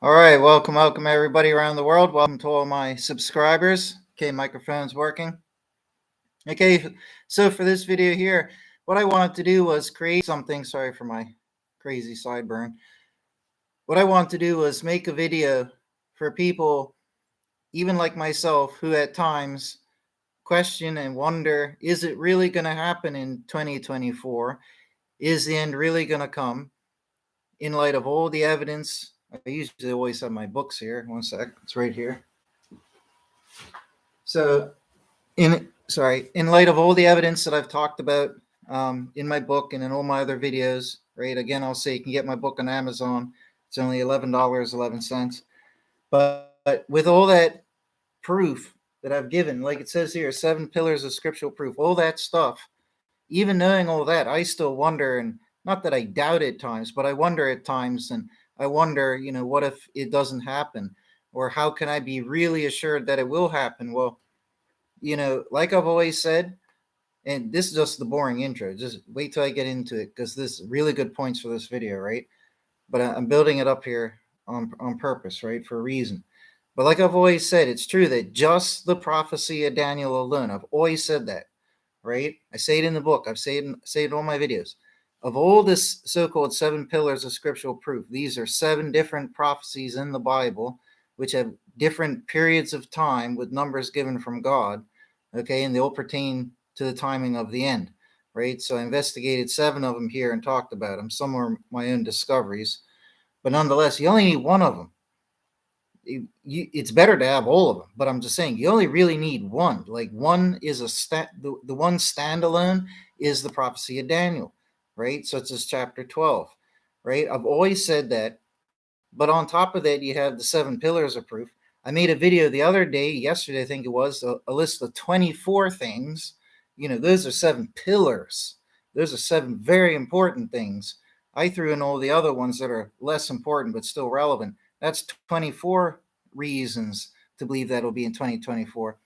All right, welcome everybody around the world. Welcome to all my subscribers. Okay, microphone's working. Okay, so for this video here, what I wanted to do was create something. Sorry for my crazy sideburn. What I wanted to do was make a video for people, even like myself, who at times question and wonder, is it really going to happen in 2024? Is the end really going to come in light of all the evidence? I usually always have my books here. One sec, it's right here. So, in light of all the evidence that I've talked about in my book and in all my other videos, right? Again, I'll say you can get my book on Amazon. It's only $11.11. But with all that proof that I've given, like it says here, 7 pillars of scriptural proof, all that stuff, even knowing all that, I still wonder, and not that I doubt at times, but I wonder at times, and I wonder, what if it doesn't happen? Or how can I be really assured that it will happen? Well, like I've always said, and this is just the boring intro. Just wait till I get into it because this is really good points for this video, right? But I'm building it up here on purpose, right? For a reason. But like I've always said, it's true that just the prophecy of Daniel alone, I've always said that, right? I say it in the book. I've say it in all my videos. Of all this so-called 7 pillars of scriptural proof, these are 7 different prophecies in the Bible, which have different periods of time with numbers given from God, okay? And they all pertain to the timing of the end, right? So I investigated 7 of them here and talked about them. Some are my own discoveries, but nonetheless, you only need one of them. It's better to have all of them, but I'm just saying you only really need one. Like one is the one standalone is the prophecy of Daniel, right? So it's chapter 12, right? I've always said that, but on top of that, you have the 7 pillars of proof. I made a video the other day, yesterday I think it was, a list of 24 things. Those are 7 pillars. Those are 7 very important things. I threw in all the other ones that are less important but still relevant. That's 24 reasons to believe that it'll be in 2024.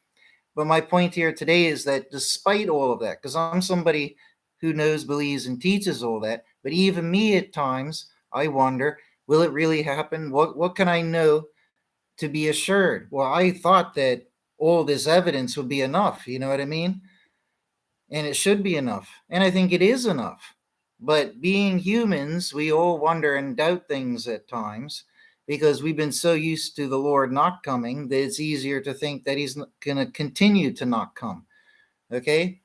But my point here today is that despite all of that, because I'm somebody who knows, believes, and teaches all that, but even me at times, I wonder, will it really happen? What can I know to be assured? Well, I thought that all this evidence would be enough. You know what I mean? And it should be enough. And I think it is enough. But being humans, we all wonder and doubt things at times because we've been so used to the Lord not coming that it's easier to think that he's going to continue to not come. Okay?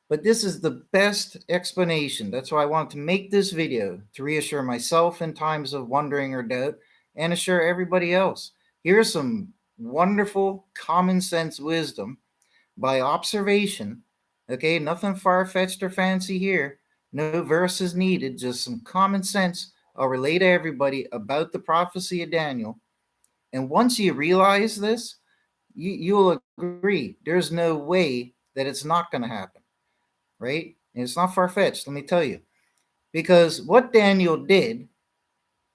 But this is the best explanation. That's why I want to make this video, to reassure myself in times of wondering or doubt and assure everybody else. Here's some wonderful common sense wisdom by observation. Okay, nothing far-fetched or fancy here. No verses needed, just some common sense I'll relay to everybody about the prophecy of Daniel. And once you realize this, you'll agree there's no way that it's not going to happen, right? And it's not far-fetched, let me tell you. Because what Daniel did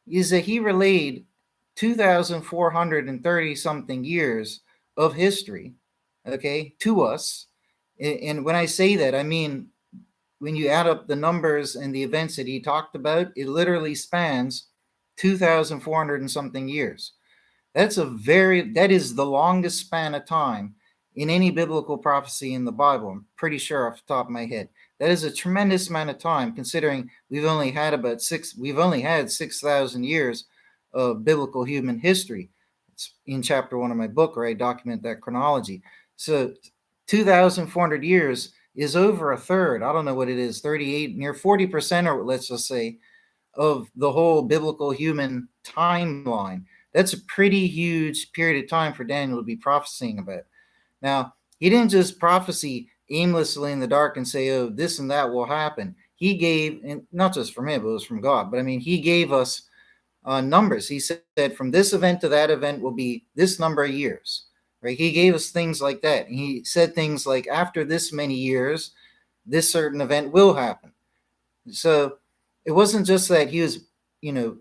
is that he relayed 2,430 something years of history, okay, to us. And when I say that, I mean, when you add up the numbers and the events that he talked about, it literally spans 2,400 and something years. That is the longest span of time in any biblical prophecy in the Bible. I'm pretty sure off the top of my head. That is a tremendous amount of time, considering we've only had 6,000 years of biblical human history. It's in chapter 1 of my book where I document that chronology. So 2,400 years is over a third. I don't know what it is, 38, near 40%, or let's just say, of the whole biblical human timeline. That's a pretty huge period of time for Daniel to be prophesying about. Now, he didn't just prophesy aimlessly in the dark and say, oh, this and that will happen. He gave, and not just from him, but it was from God, but I mean, he gave us numbers. He said, from this event to that event will be this number of years, right? He gave us things like that. And he said things like, after this many years, this certain event will happen. So it wasn't just that he was,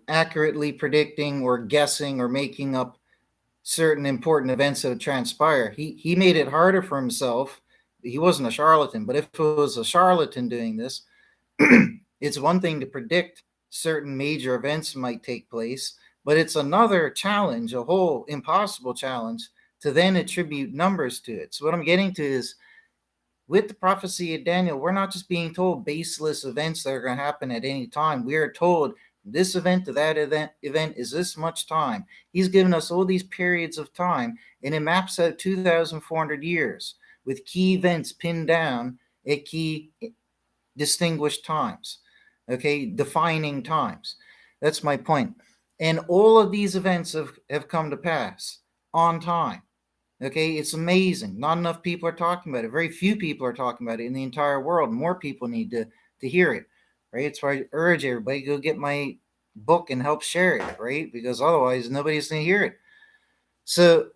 accurately predicting or guessing or making up certain important events that would transpire. He made it harder for himself. He wasn't a charlatan, but if it was a charlatan doing this, it's one thing to predict certain major events might take place, But it's another challenge, a whole impossible challenge, to then attribute numbers to it. So what I'm getting to is, with the prophecy of Daniel, we're not just being told baseless events that are going to happen at any time. We are told this event to that event is this much time. He's given us all these periods of time, and it maps out 2,400 years with key events pinned down at key distinguished times, okay, defining times. That's my point. And all of these events have come to pass on time. Okay, it's amazing. Not enough people are talking about it. Very few people are talking about it in the entire world. More people need to hear it, right? It's why I urge everybody, go get my book and help share it, right? Because otherwise nobody's going to hear it. So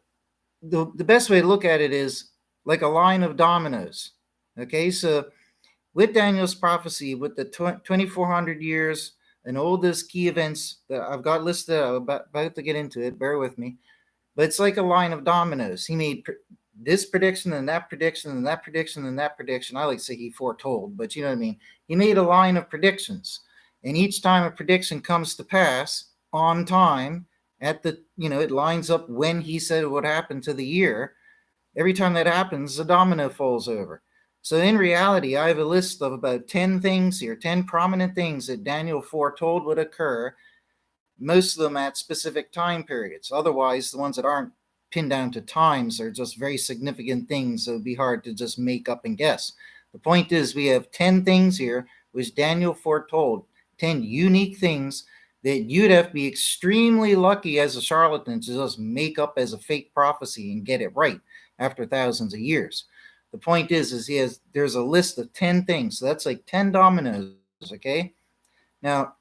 the best way to look at it is like a line of dominoes. Okay, so with Daniel's prophecy, with the 2,400 years and all those key events that I've got listed, I'm about to get into it, bear with me. But it's like a line of dominoes. He made this prediction and that prediction and that prediction and that prediction. I like to say he foretold, but you know what I mean. He made a line of predictions, and each time a prediction comes to pass on time, at the it lines up when he said it would happen to the year. Every time that happens, the domino falls over. So in reality, I have a list of about 10 things here, 10 prominent things that Daniel foretold would occur, most of them at specific time periods. Otherwise, the ones that aren't pinned down to times are just very significant things that would be hard to just make up and guess. The point is, we have 10 things here which Daniel foretold, 10 unique things that you'd have to be extremely lucky as a charlatan to just make up as a fake prophecy and get it right after thousands of years. The point is there's a list of 10 things. So that's like 10 dominoes, okay? Now,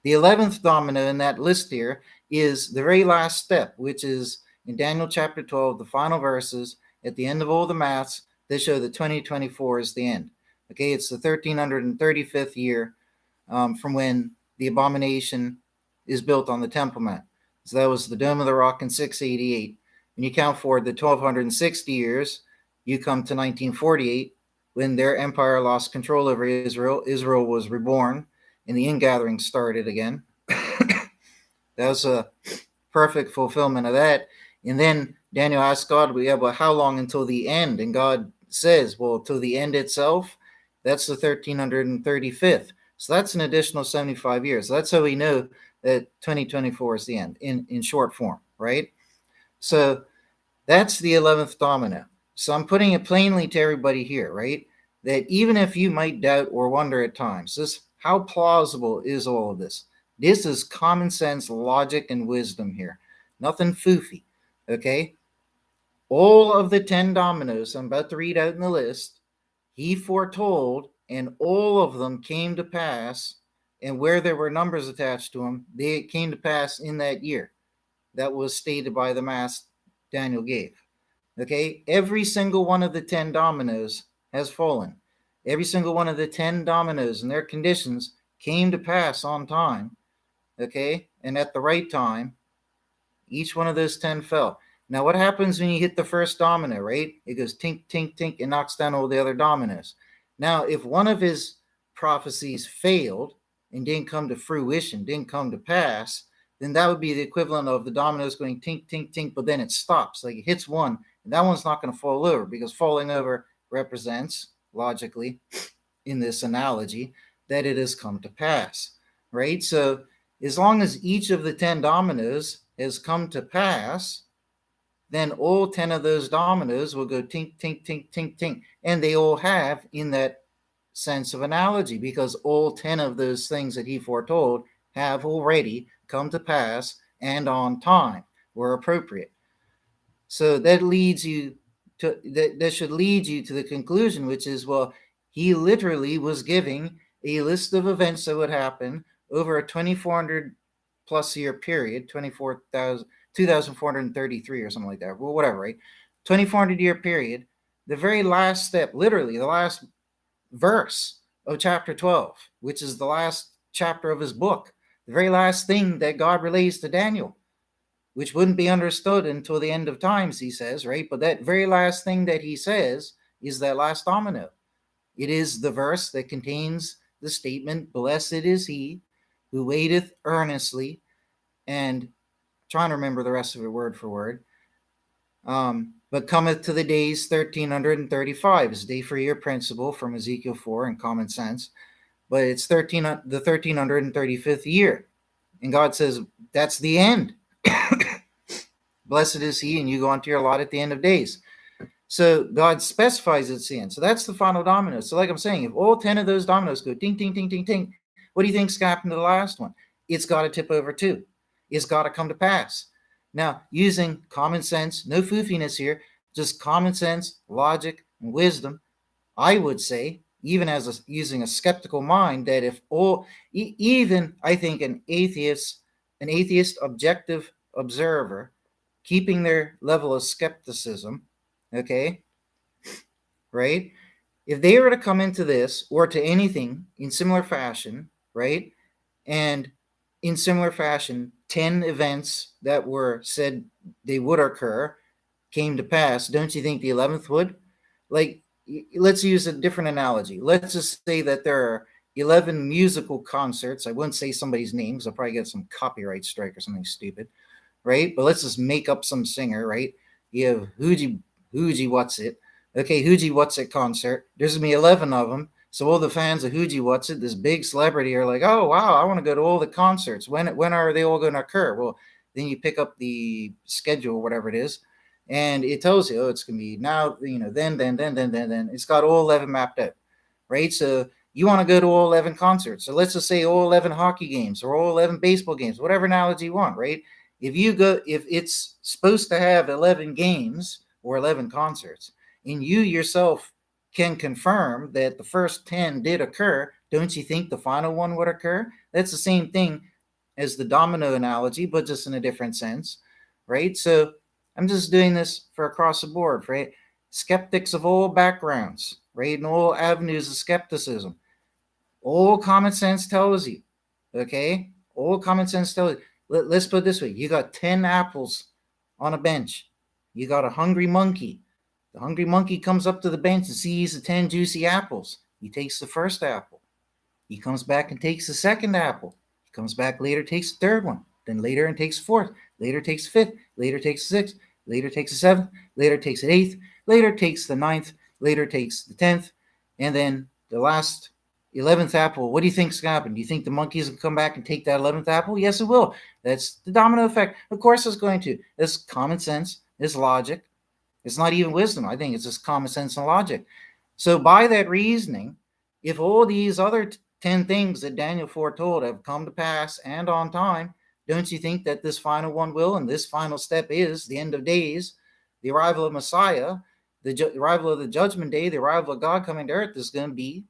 the 11th domino in that list here is the very last step, which is in Daniel chapter 12, the final verses at the end of all the maths. They show that 2024 is the end. Okay, it's the 1335th year from when the abomination is built on the Temple Mount. So that was the Dome of the Rock in 688. When you count forward the 1260 years, you come to 1948, when their empire lost control over Israel. Israel was reborn, and the ingathering started again. That was a perfect fulfillment of that. And then Daniel asked God, well, how long until the end? And God says, well, till the end itself, that's the 1335th. So that's an additional 75 years. So that's how we know that 2024 is the end in short form, right? So that's the 11th domino. So I'm putting it plainly to everybody here, right? That even if you might doubt or wonder at times, how plausible is all of this? This is common sense, logic, and wisdom here. Nothing foofy, okay? All of the 10 dominoes I'm about to read out in the list, he foretold, and all of them came to pass, and where there were numbers attached to them, they came to pass in that year. That was stated by the mass Daniel gave. Okay, every single one of the 10 dominoes has fallen. Every single one of the 10 dominoes and their conditions came to pass on time, okay, and at the right time. Each one of those 10 fell. Now, what happens when you hit the first domino, right? It goes tink, tink, tink, and knocks down all the other dominoes. Now, if one of his prophecies failed and didn't come to fruition, didn't come to pass, then that would be the equivalent of the dominoes going tink, tink, tink, but then it stops. Like it hits one, and that one's not going to fall over, because falling over represents, logically, in this analogy, that it has come to pass, right? So as long as each of the 10 dominoes has come to pass, then all 10 of those dominoes will go tink, tink, tink, tink, tink. And they all have in that sense of analogy, because all 10 of those things that he foretold have already come to pass and on time, were appropriate. So that leads you to, that should lead you to the conclusion, which is, well, he literally was giving a list of events that would happen over a 2,400 plus year period, 2,433 or something like that. Well, whatever, right? 2,400 year period. The very last step, literally the last verse of chapter 12, which is the last chapter of his book, the very last thing that God relays to Daniel, which wouldn't be understood until the end of times, he says, right? But that very last thing that he says is that last domino. It is the verse that contains the statement, "Blessed is he who waiteth earnestly and trying to remember the rest of it word for word. But cometh to the days 1335 is day for year principle from Ezekiel 4 and common sense. But it's the 1335th year. And God says, that's the end. Blessed is he, and you go onto your lot at the end of days. So God specifies it's the end. So that's the final domino. So like I'm saying, if all 10 of those dominoes go ding, ding, ding, ding, ding, what do you think's happened to the last one? It's got to tip over too. It's got to come to pass. Now, using common sense, no foofiness here, just common sense, logic, and wisdom, I would say, even as using a skeptical mind, that if all, even I think an atheist objective observer, keeping their level of skepticism, okay, right? If they were to come into this or to anything in similar fashion, right, and in similar fashion, 10 events that were said they would occur came to pass, don't you think the 11th would? Like, let's use a different analogy. Let's just say that there are 11 musical concerts. I wouldn't say somebody's names. I'll probably get some copyright strike or something stupid, right? But let's just make up some singer, right? You have Hoogie What's It. Okay, Hoogie What's It concert. There's going to be 11 of them. So all the fans of Hoogie What's It, this big celebrity, are like, oh, wow, I want to go to all the concerts. When are they all going to occur? Well, then you pick up the schedule, whatever it is, and it tells you, oh, it's going to be now, then. It's got all 11 mapped out, right? So you want to go to all 11 concerts. So let's just say all 11 hockey games or all 11 baseball games, whatever analogy you want, right? If it's supposed to have 11 games or 11 concerts, and you yourself can confirm that the first 10 did occur, don't you think the final one would occur? That's the same thing as the domino analogy, but just in a different sense, right? So I'm just doing this for across the board, right? Skeptics of all backgrounds, right? And all avenues of skepticism. All common sense tells you, okay? All common sense tells you. Let's put it this way. You got 10 apples on a bench. You got a hungry monkey. The hungry monkey comes up to the bench and sees the 10 juicy apples. He takes the first apple. He comes back and takes the second apple. He comes back later, takes the third one. Then later and takes the fourth. Later takes the fifth. Later takes the sixth. Later takes the seventh. Later takes the eighth. Later takes the ninth. Later takes the 10th. And then the last 11th apple. What do you think's going to happen? Do you think the monkey's going to come back and take that 11th apple? Yes, it will. That's the domino effect. Of course it's going to. It's common sense. It's logic. It's not even wisdom. I think it's just common sense and logic. So by that reasoning, if all these other 10 things that Daniel foretold have come to pass and on time, don't you think that this final one will? And this final step is the end of days, the arrival of Messiah, the arrival of the judgment day, the arrival of God coming to earth is going to be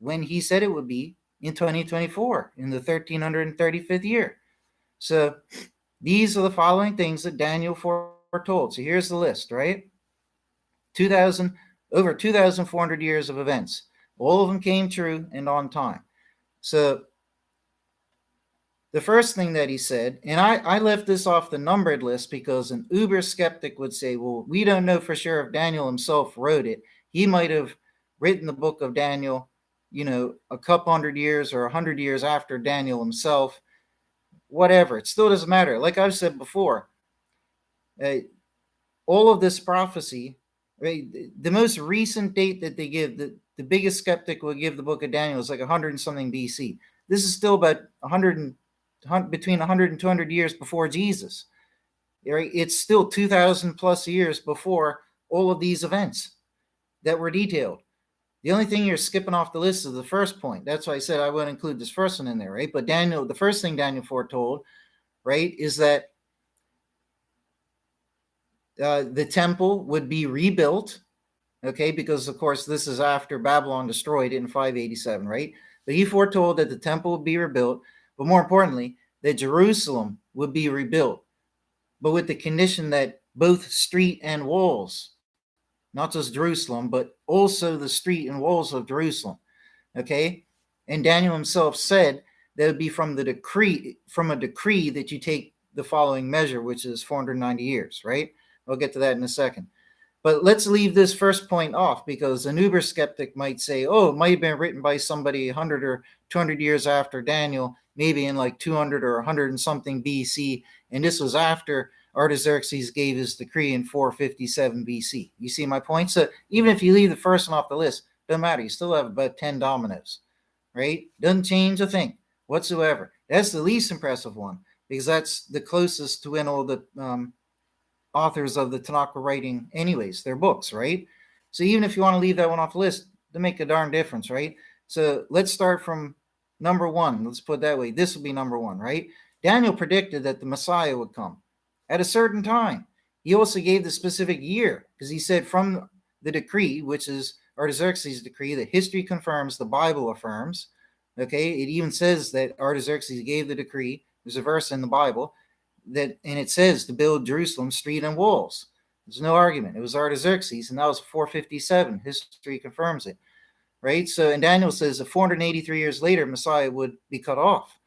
when he said it would be in 2024, in the 1335th year. So these are the following things that Daniel foretold. So here's the list, right? Over 2,400 years of events. All of them came true and on time. So the first thing that he said, and I left this off the numbered list because an uber skeptic would say, well, we don't know for sure if Daniel himself wrote it. He might have written the book of Daniel, a couple hundred years or 100 years after Daniel himself. Whatever. It still doesn't matter. Like I've said before, all of this prophecy, right, the most recent date that they give, the biggest skeptic will give the book of Daniel is like 100 and something BC. This is still about between 100 and 200 years before Jesus. Right? It's still 2,000 plus years before all of these events that were detailed. The only thing you're skipping off the list is the first point. That's why I said I wouldn't include this first one in there, right? But the first thing Daniel foretold, right, is that the temple would be rebuilt, okay, because of course this is after Babylon destroyed it in 587, right? But he foretold that the temple would be rebuilt, but more importantly, that Jerusalem would be rebuilt, but with the condition that both street and walls, not just Jerusalem, but also the street and walls of Jerusalem, okay? And Daniel himself said that it would be from a decree that you take the following measure, which is 490 years, right? I'll get to that in a second. But let's leave this first point off, because an uber skeptic might say, oh, it might have been written by somebody 100 or 200 years after Daniel, maybe in like 200 or 100 and something BC, and this was after Artaxerxes gave his decree in 457 BC. You see my point? So even if you leave the first one off the list, doesn't matter. You still have about 10 dominoes, right? Doesn't change a thing whatsoever. That's the least impressive one, because that's the closest to when all the authors of the Tanakh were writing anyways, their books, right? So even if you want to leave that one off the list, to make a darn difference, right? So let's start from number one. Let's put it that way. This will be number one, right? Daniel predicted that the Messiah would come at a certain time. He also gave the specific year, because he said from the decree, which is Artaxerxes' decree, that history confirms, the Bible affirms. Okay, it even says that Artaxerxes gave the decree. There's a verse in the Bible that, and it says to build Jerusalem street and walls. There's no argument. It was Artaxerxes, and that was 457. History confirms it, right? So, and Daniel says that 483 years later, Messiah would be cut off.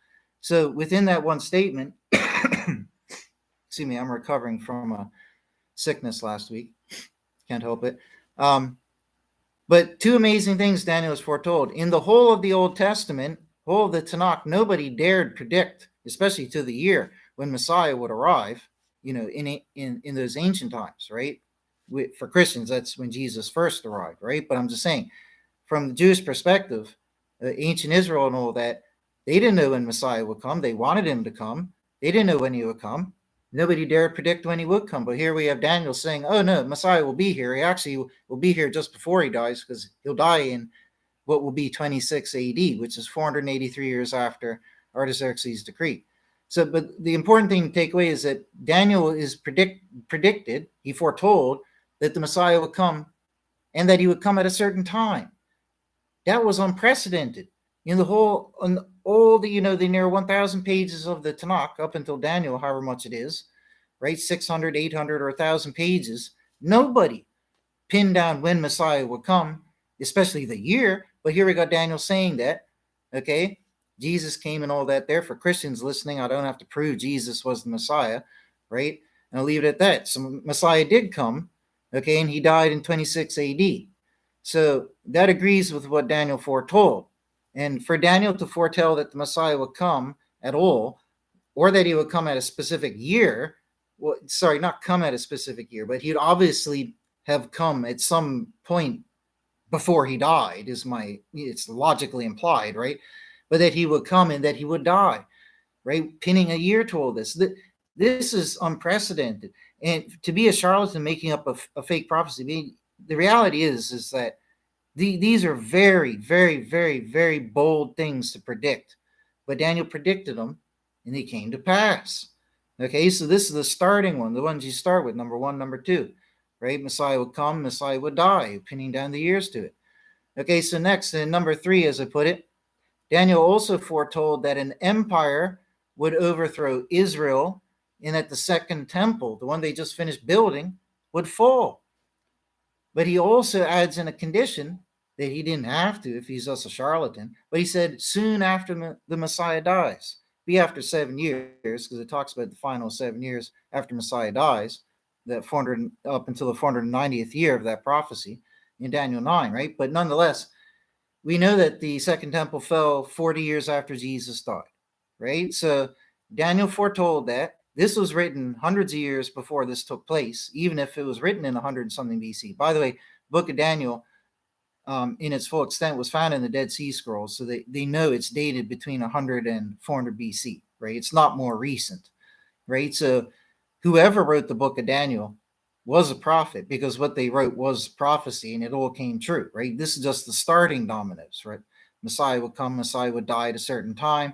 So within that one statement, excuse me, I'm recovering from a sickness last week. Can't help it. But two amazing things Daniel has foretold. In the whole of the Old Testament, whole of the Tanakh, nobody dared predict, especially to the year when Messiah would arrive, in those ancient times, right? For Christians, that's when Jesus first arrived, right? But I'm just saying, from the Jewish perspective, ancient Israel and all that, they didn't know when Messiah would come. They wanted him to come. They didn't know when he would come. Nobody dared predict when he would come. But here we have Daniel saying, oh, no, Messiah will be here. He actually will be here just before he dies, because he'll die in what will be 26 AD, which is 483 years after Artaxerxes' decree. So, but the important thing to take away is that Daniel is predicted, he foretold that the Messiah would come, and that he would come at a certain time. That was unprecedented. In the whole, on all the, the near 1,000 pages of the Tanakh, up until Daniel, however much it is, right, 600, 800, or 1,000 pages, nobody pinned down when Messiah would come, especially the year. But here we got Daniel saying that, okay, Jesus came and all that there. For Christians listening, I don't have to prove Jesus was the Messiah, right? And I'll leave it at that. So Messiah did come, okay, and he died in 26 AD. So that agrees with what Daniel foretold. And for Daniel to foretell that the Messiah would come at all, or that he would come at a specific year, well, sorry, not come at a specific year, but he'd obviously have come at some point before he died, it's logically implied, right? But that he would come and that he would die, right? Pinning a year to all this. This is unprecedented. And to be a charlatan making up a fake prophecy, the reality is that these are very, very, very, very bold things to predict. But Daniel predicted them, and they came to pass. Okay, so this is the starting one, the ones you start with, number one, number two, right? Messiah would come, Messiah would die, pinning down the years to it. Okay, so next, in number three, as I put it, Daniel also foretold that an empire would overthrow Israel, and that the second temple, the one they just finished building, would fall. But he also adds in a condition that he didn't have to if he's just a charlatan, but he said soon after the Messiah dies, be after 7 years, because it talks about the final 7 years after Messiah dies, that 400 up until the 490th year of that prophecy in Daniel 9, right? But nonetheless, we know that the second temple fell 40 years after Jesus died, right? So Daniel foretold that. This was written hundreds of years before this took place, even if it was written in 100 something BC. By the way, Book of Daniel, in its full extent, was found in the Dead Sea Scrolls, so they know it's dated between 100 and 400 BC, right? It's not more recent, right? So whoever wrote the Book of Daniel was a prophet, because what they wrote was prophecy, and it all came true, right? This is just the starting dominoes, right? Messiah would come, Messiah would die at a certain time.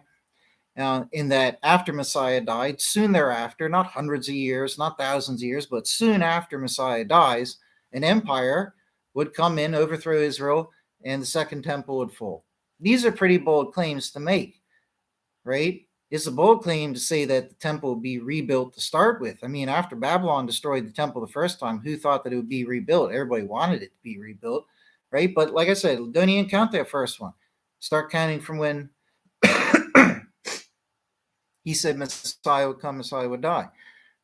In that after Messiah died, soon thereafter, not hundreds of years, not thousands of years, but soon after Messiah dies, an empire would come in, overthrow Israel, and the second temple would fall. These are pretty bold claims to make, right? It's a bold claim to say that the temple would be rebuilt to start with. I mean, after Babylon destroyed the temple the first time, who thought that it would be rebuilt? Everybody wanted it to be rebuilt, right? But like I said, don't even count that first one. Start counting from when he said Messiah would come, Messiah would die,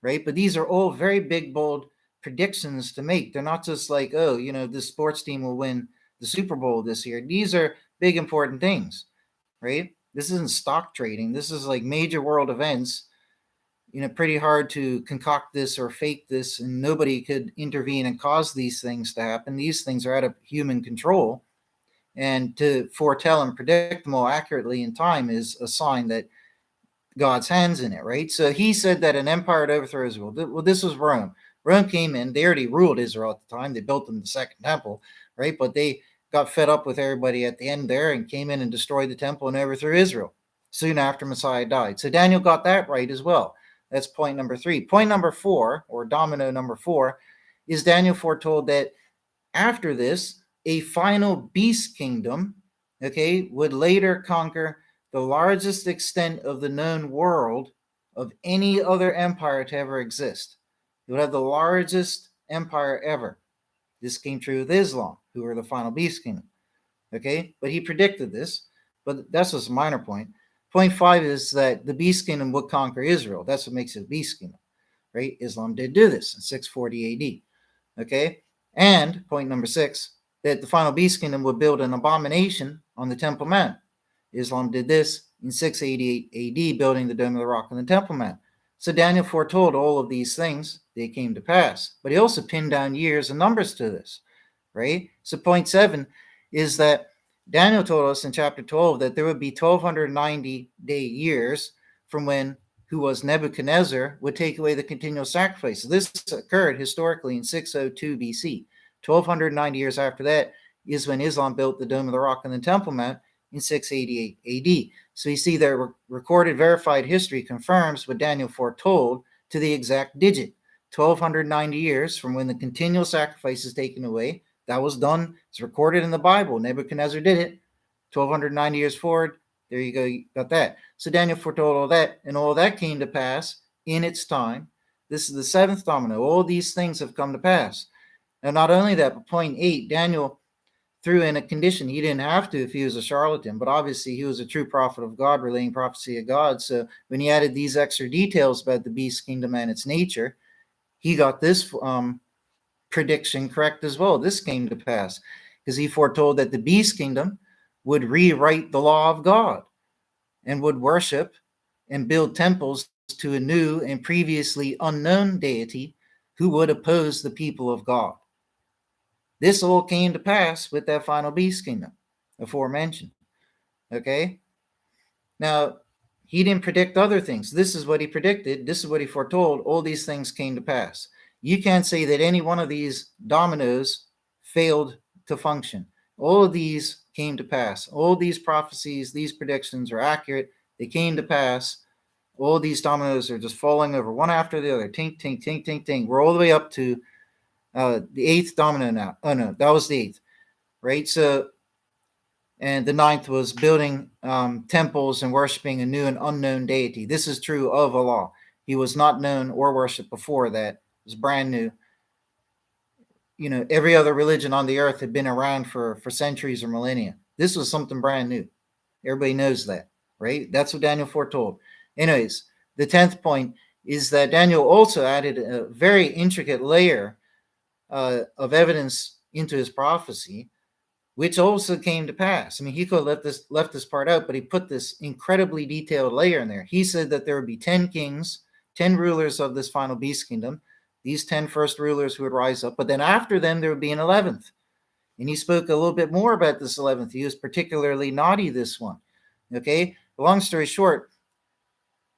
right? But these are all very big, bold predictions to make. They're not just like, oh, this sports team will win the Super Bowl this year. These are big, important things, right? This isn't stock trading. This is like major world events. Pretty hard to concoct this or fake this, and nobody could intervene and cause these things to happen. These things are out of human control. And to foretell and predict them all accurately in time is a sign that God's hands in it, right? So he said that an empire would overthrow Israel. Well, this was Rome. Rome came in. They already ruled Israel at the time. They built them the second temple, right? But they got fed up with everybody at the end there and came in and destroyed the temple and overthrew Israel soon after Messiah died. So Daniel got that right as well. That's point number 3. Point number 4, or domino number 4, is Daniel foretold that after this, a final beast kingdom, would later conquer the largest extent of the known world of any other empire to ever exist. It would have the largest empire ever. This came true with Islam, who were the final beast kingdom. But he predicted this, but that's just a minor point. Point 5 is that the beast kingdom would conquer Israel. That's what makes it a beast kingdom, right? Islam did do this in 640 AD. And point number 6, that the final beast kingdom would build an abomination on the Temple Mount. Islam did this in 688 AD, building the Dome of the Rock on the Temple Mount. So Daniel foretold all of these things. They came to pass. But he also pinned down years and numbers to this, right? So point 7 is that Daniel told us in chapter 12 that there would be 1,290-day years from when who was Nebuchadnezzar, would take away the continual sacrifice. This occurred historically in 602 BC. 1,290 years after that is when Islam built the Dome of the Rock on the Temple Mount in 688 AD. So you see their recorded, verified history confirms what Daniel foretold to the exact digit. 1,290 years from when the continual sacrifice is taken away. That was done. It's recorded in the Bible. Nebuchadnezzar did it. 1,290 years forward. There you go. You got that. So Daniel foretold all that, and all that came to pass in its time. This is the 7th domino. All these things have come to pass. Now, not only that, but point 8, Daniel threw in a condition. He didn't have to if he was a charlatan, but obviously he was a true prophet of God, relaying prophecy of God. So when he added these extra details about the beast kingdom and its nature, he got this prediction correct as well. This came to pass because he foretold that the beast kingdom would rewrite the law of God and would worship and build temples to a new and previously unknown deity who would oppose the people of God. This all came to pass with that final beast kingdom aforementioned. Now, he didn't predict other things. This is what he predicted. This is what he foretold. All these things came to pass. You can't say that any one of these dominoes failed to function. All of these came to pass. All these prophecies, these predictions are accurate. They came to pass. All these dominoes are just falling over one after the other. Tink, tink, tink, tink, tink. We're all the way up to the 8th domino now. Oh, no, that was the 8th, right? So, and the 9th was building temples and worshiping a new and unknown deity. This is true of Allah. He was not known or worshipped before that. It was brand new. Every other religion on the earth had been around for centuries or millennia. This was something brand new. Everybody knows that, right? That's what Daniel foretold. Anyways, the 10th point is that Daniel also added a very intricate layer of evidence into his prophecy, which also came to pass. I mean, he could have left this part out, but he put this incredibly detailed layer in there. He said that there would be 10 kings, 10 rulers of this final beast kingdom, these 10 first rulers who would rise up, but then after them, there would be an 11th. And he spoke a little bit more about this 11th. He was particularly naughty, this one. Long story short,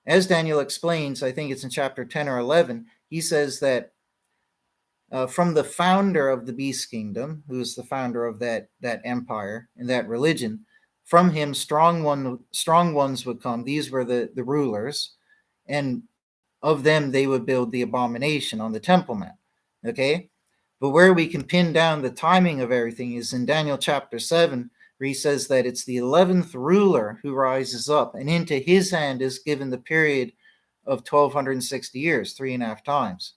as Daniel explains, I think it's in chapter 10 or 11, he says that from the founder of the beast kingdom, who is the founder of that empire and that religion, from him strong ones would come. These were the rulers, and of them they would build the abomination on the Temple Mount. But where we can pin down the timing of everything is in Daniel chapter 7, where he says that it's the 11th ruler who rises up, and into his hand is given the period of 1,260 years, 3.5 times.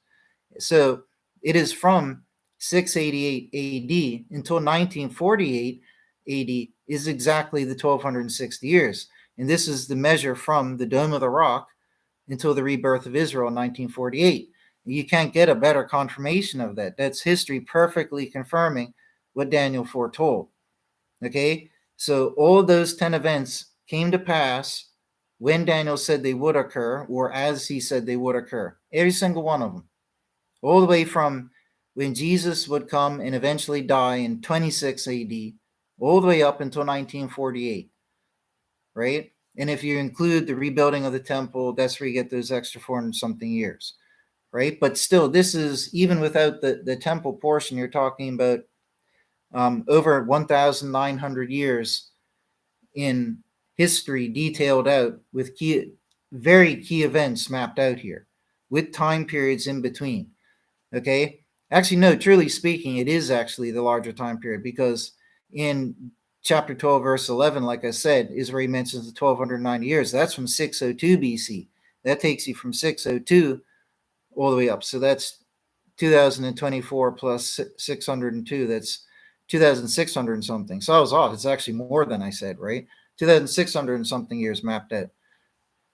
So it is from 688 AD until 1948 AD is exactly the 1,260 years. And this is the measure from the Dome of the Rock until the rebirth of Israel in 1948. You can't get a better confirmation of that. That's history perfectly confirming what Daniel foretold. Okay? So all those 10 events came to pass when Daniel said they would occur, or as he said they would occur. Every single one of them. All the way from when Jesus would come and eventually die in 26 AD, all the way up until 1948, right? And if you include the rebuilding of the temple, that's where you get those extra 400 something years, right? But still, this is even without the temple portion, you're talking about over 1,900 years in history detailed out with very key events mapped out here with time periods in between. Okay. Actually, no, truly speaking, it is actually the larger time period because in chapter 12, verse 11, like I said, is where he mentions the 1290 years. That's from 602 BC. That takes you from 602 all the way up. So that's 2024 plus 602. That's 2,600 and something. So I was off. It's actually more than I said, right? 2,600 and something years mapped out,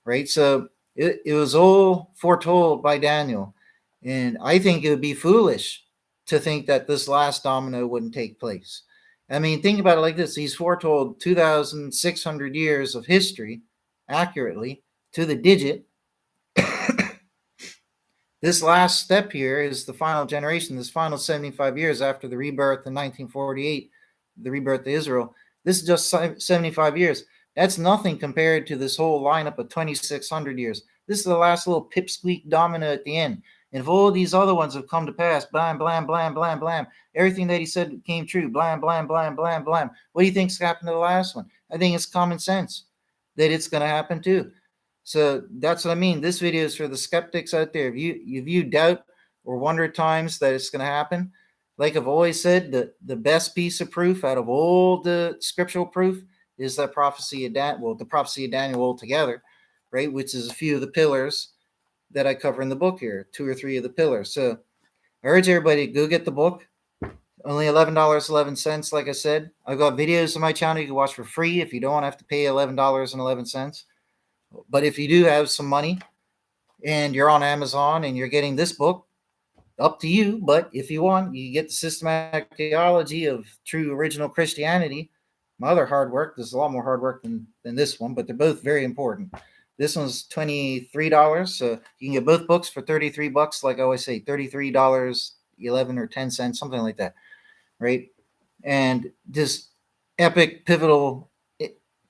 right? So it was all foretold by Daniel. And I think it would be foolish to think that this last domino wouldn't take place. I mean, think about it like this. He's foretold 2,600 years of history accurately to the digit. This last step here is the final generation, this final 75 years after the rebirth in 1948, the rebirth of Israel. This is just 75 years. That's nothing compared to this whole lineup of 2,600 years. This is the last little pipsqueak domino at the end. And if all these other ones have come to pass, blam, blam, blam, blam, blam, everything that he said came true, blam, blam, blam, blam, blam. What do you think's happened to the last one? I think it's common sense that it's going to happen too. So that's what I mean. This video is for the skeptics out there. If you doubt or wonder at times that it's going to happen, like I've always said, the best piece of proof out of all the scriptural proof is that prophecy of the prophecy of Daniel altogether, right? Which is a few of the pillars that I cover in the book here, 2 or 3 of the pillars. So I urge everybody to go get the book. Only $11.11, like I said. I've got videos on my channel you can watch for free if you don't have to pay $11.11. But if you do have some money and you're on Amazon and you're getting this book, up to you. But if you want, you get the systematic theology of true original Christianity. My other hard work, there's a lot more hard work than this one, but they're both very important. This one's $23, so you can get both books for $33. Like I always say, $33.11 or 10 cents, something like that, right? And just epic, pivotal,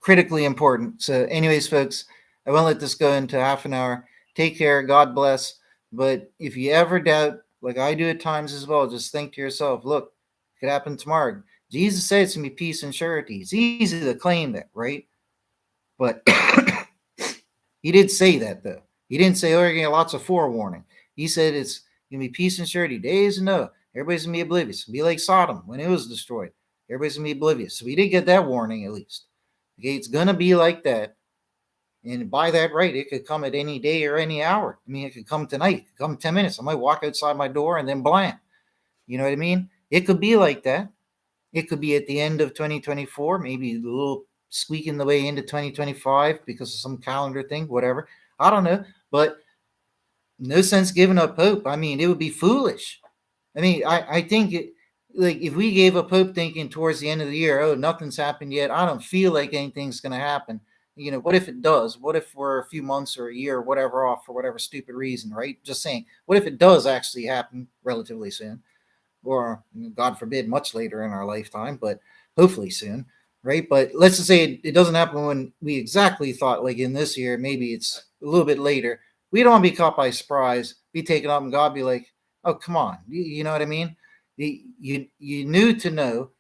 critically important. So, anyways, folks, I won't let this go into half an hour. Take care. God bless. But if you ever doubt, like I do at times as well, just think to yourself, look, it could happen tomorrow. Jesus said it's going to be peace and surety. It's easy to claim that, right? But he did say that, though. He didn't say, oh, you're going to get lots of forewarning. He said it's going to be peace and surety. Days and no. Everybody's going to be oblivious. It'll be like Sodom when it was destroyed. Everybody's going to be oblivious. So we did get that warning at least. Okay, it's going to be like that. And by that right, it could come at any day or any hour. I mean, it could come tonight, it could come 10 minutes. I might walk outside my door and then blam. You know what I mean? It could be like that. It could be at the end of 2024, maybe a little squeaking the way into 2025 because of some calendar thing, whatever. I don't know. But no sense giving up hope. I mean, it would be foolish. I mean, I think it, like if we gave up hope thinking towards the end of the year, oh, nothing's happened yet. I don't feel like anything's going to happen. You know, what if it does? What if we're a few months or a year or whatever off for whatever stupid reason, right? Just saying, what if it does actually happen relatively soon? Or, God forbid, much later in our lifetime, but hopefully soon, right? But let's just say it doesn't happen when we exactly thought, like in this year, maybe it's a little bit later. We don't want to be caught by surprise, be taken up, and God be like, oh, come on. You know what I mean? You knew to know,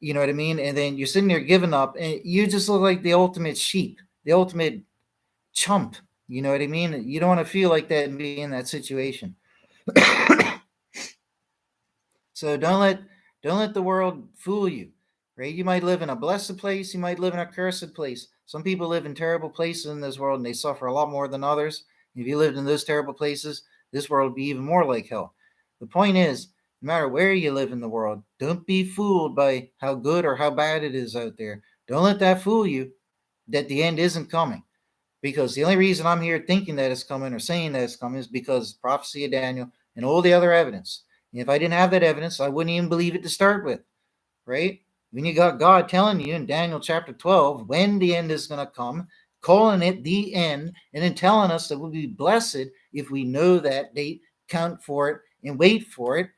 you know what I mean? And then you're sitting there giving up, and you just look like the ultimate sheep, the ultimate chump. You know what I mean? You don't want to feel like that and be in that situation. So don't let the world fool you, right? You might live in a blessed place, you might live in a cursed place. Some people live in terrible places in this world and they suffer a lot more than others. If you lived in those terrible places, this world would be even more like hell. The point is, no matter where you live in the world, don't be fooled by how good or how bad it is out there. Don't let that fool you that the end isn't coming. because the only reason I'm here thinking that it's coming or saying that it's coming is because prophecy of Daniel and all the other evidence. And if I didn't have that evidence, I wouldn't even believe it to start with, right? When you got God telling you in Daniel chapter 12 when the end is going to come, calling it the end, and then telling us that we'll be blessed if we know that date, count for it, and wait for it,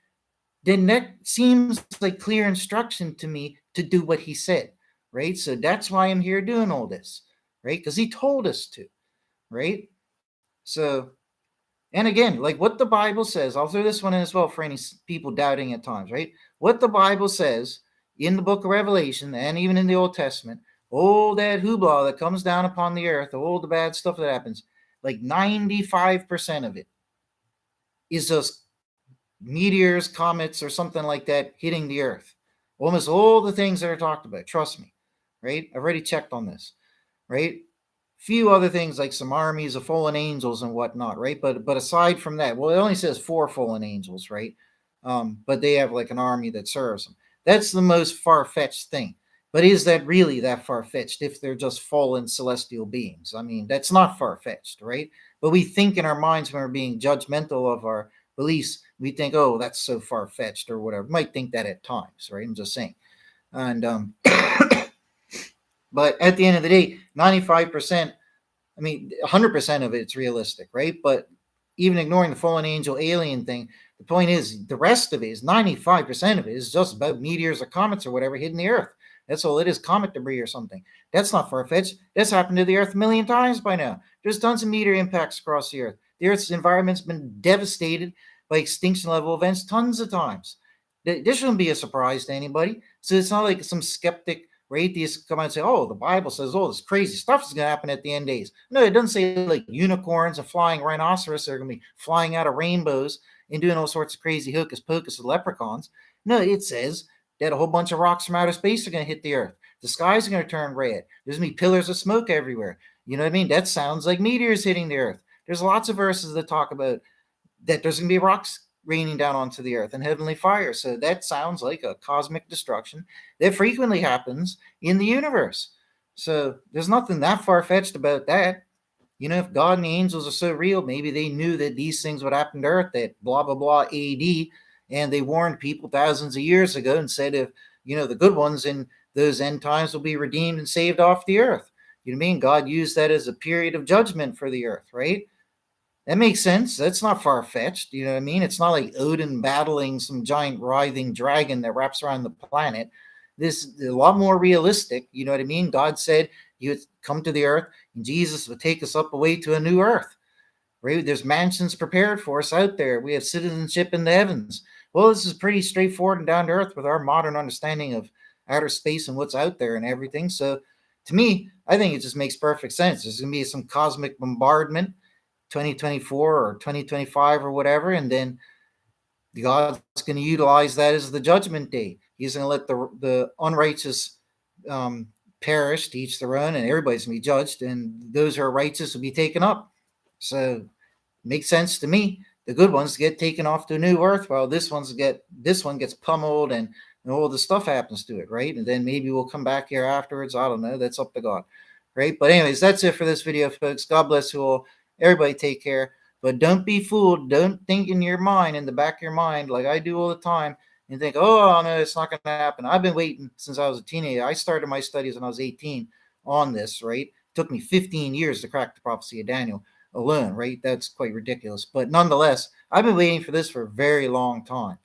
then that seems like clear instruction to me to do what he said, right? So that's why I'm here doing all this, right? Because he told us to, right? So, and again, like what the Bible says, I'll throw this one in as well for any people doubting at times, right? What the Bible says in the book of Revelation and even in the Old Testament, all that hoopla that comes down upon the earth, all the bad stuff that happens, like 95% of it is just meteors, comets, or something like that hitting the earth. Almost all the things that are talked about, trust me, right? I've already checked on this, right? Few other things like some armies of fallen angels and whatnot, right? But aside from that, well, it only says 4 fallen angels, right? But they have like an army that serves them. That's the most far fetched thing. But is that really that far fetched if they're just fallen celestial beings? I mean, that's not far fetched, right? But we think in our minds when we're being judgmental of our beliefs, we think, oh, that's so far fetched or whatever. We might think that at times, right? I'm just saying. And but at the end of the day, 95%, I mean, 100% of it's realistic, right? But even ignoring the fallen angel alien thing, the point is the rest of it is 95% of it is just about meteors or comets or whatever hitting the earth. That's all it is, comet debris or something. That's not far fetched. That's happened to the earth a million times by now. There's tons of meteor impacts across the earth. The earth's environment's been devastated by extinction level events tons of times. This shouldn't be a surprise to anybody. So it's not like some skeptic where atheists come out and say, oh, the Bible says, oh, this crazy stuff is going to happen at the end days. No, it doesn't say like unicorns and flying rhinoceros are going to be flying out of rainbows and doing all sorts of crazy hocus pocus with leprechauns. No, it says that a whole bunch of rocks from outer space are going to hit the earth. The skies are going to turn red. There's going to be pillars of smoke everywhere. You know what I mean? That sounds like meteors hitting the earth. There's lots of verses that talk about that there's going to be rocks raining down onto the earth and heavenly fire. So that sounds like a cosmic destruction that frequently happens in the universe. So there's nothing that far fetched about that. You know, if God and the angels are so real, maybe they knew that these things would happen to earth at blah, blah, blah AD. And they warned people thousands of years ago and said, if, you know, the good ones in those end times will be redeemed and saved off the earth. You know what I mean? God used that as a period of judgment for the earth, right? That makes sense. That's not far fetched. You know what I mean? It's not like Odin battling some giant writhing dragon that wraps around the planet. This is a lot more realistic. You know what I mean? God said he would come to the earth and Jesus would take us up away to a new earth. Right? There's mansions prepared for us out there. We have citizenship in the heavens. Well, this is pretty straightforward and down to earth with our modern understanding of outer space and what's out there and everything. So to me, I think it just makes perfect sense. There's going to be some cosmic bombardment 2024 or 2025 or whatever, and then God's going to utilize that as the judgment day. He's going to let the unrighteous perish to each their own, and everybody's going to be judged, and those who are righteous will be taken up. So it makes sense to me. The good ones get taken off to a new earth, while this one gets pummeled and all the stuff happens to it, right? And then maybe we'll come back here afterwards. I don't know. That's up to God, right? But anyways, that's it for this video, folks. God bless you all. Everybody take care. But don't be fooled. Don't think in your mind, in the back of your mind, like I do all the time, and think, oh, no, it's not going to happen. I've been waiting since I was a teenager. I started my studies when I was 18 on this, right? It took me 15 years to crack the prophecy of Daniel alone, right? That's quite ridiculous. But nonetheless, I've been waiting for this for a very long time,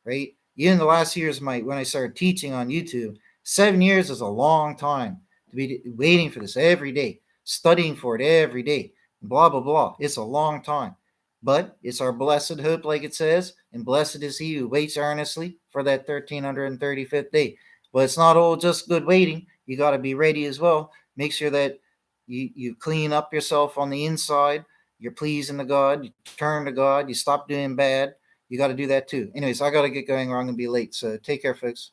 right? Even the last years, when I started teaching on YouTube, 7 years is a long time to be waiting for this every day, studying for it every day. Blah, blah, blah. It's a long time. But it's our blessed hope, like it says, and blessed is he who waits earnestly for that 1335th day. But it's not all just good waiting. You got to be ready as well. Make sure that you clean up yourself on the inside. You're pleasing to God. You turn to God. You stop doing bad. You got to do that too. Anyways, I got to get going or I'm going to be late. So take care, folks.